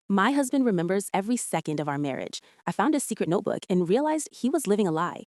My husband remembers every second of our marriage. I found his secret notebook and realized he was living a lie.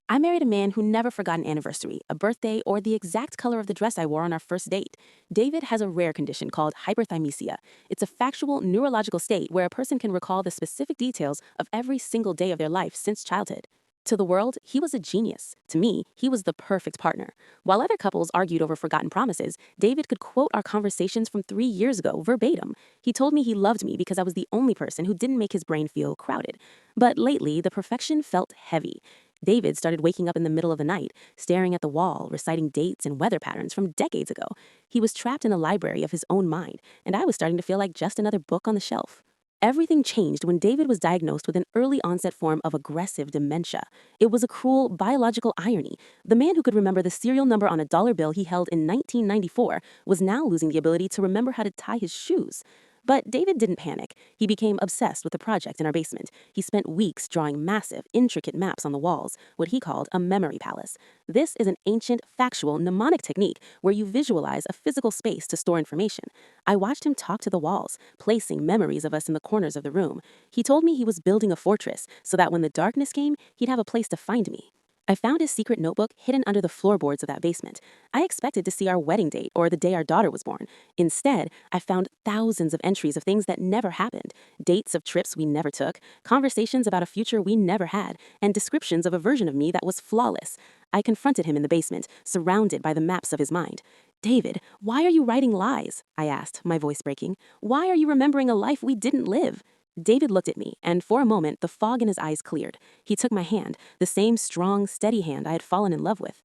I married a man who never forgot an anniversary, a birthday, or the exact color of the dress I wore on our first date. David has a rare condition called hyperthymesia. It's a factual neurological state where a person can recall the specific details of every single day of their life since childhood. To the world, he was a genius. To me, he was the perfect partner. While other couples argued over forgotten promises, David could quote our conversations from 3 years ago verbatim. He told me he loved me because I was the only person who didn't make his brain feel crowded. But lately, the perfection felt heavy. David started waking up in the middle of the night, staring at the wall, reciting dates and weather patterns from decades ago. He was trapped in a library of his own mind, and I was starting to feel like just another book on the shelf. Everything changed when David was diagnosed with an early onset form of aggressive dementia. It was a cruel biological irony. The man who could remember the serial number on a dollar bill he held in 1994 was now losing the ability to remember how to tie his shoes. But David didn't panic. He became obsessed with the project in our basement. He spent weeks drawing massive, intricate maps on the walls, what he called a memory palace. This is an ancient, factual, mnemonic technique where you visualize a physical space to store information. I watched him talk to the walls, placing memories of us in the corners of the room. He told me he was building a fortress so that when the darkness came, he'd have a place to find me. I found his secret notebook hidden under the floorboards of that basement. I expected to see our wedding date or the day our daughter was born. Instead, I found thousands of entries of things that never happened, dates of trips we never took, conversations about a future we never had, and descriptions of a version of me that was flawless. I confronted him in the basement, surrounded by the maps of his mind. David, why are you writing lies? I asked, my voice breaking. Why are you remembering a life we didn't live? David looked at me, and for a moment, the fog in his eyes cleared. He took my hand, the same strong, steady hand I had fallen in love with.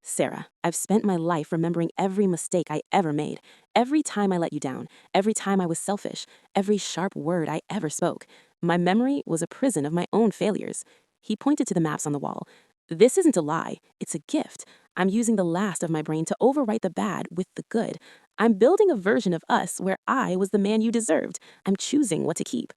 Sarah, I've spent my life remembering every mistake I ever made, every time I let you down, every time I was selfish, every sharp word I ever spoke. My memory was a prison of my own failures. He pointed to the maps on the wall. This isn't a lie, it's a gift. I'm using the last of my brain to overwrite the bad with the good. I'm building a version of us where I was the man you deserved. I'm choosing what to keep.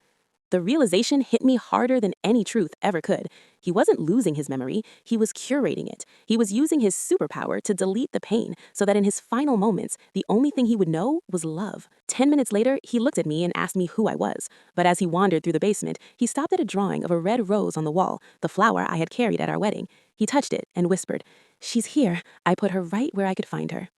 The realization hit me harder than any truth ever could. He wasn't losing his memory, he was curating it. He was using his superpower to delete the pain so that in his final moments, the only thing he would know was love. 10 minutes later, he looked at me and asked me who I was. But as he wandered through the basement, he stopped at a drawing of a red rose on the wall, the flower I had carried at our wedding. He touched it and whispered, "She's here. I put her right where I could find her."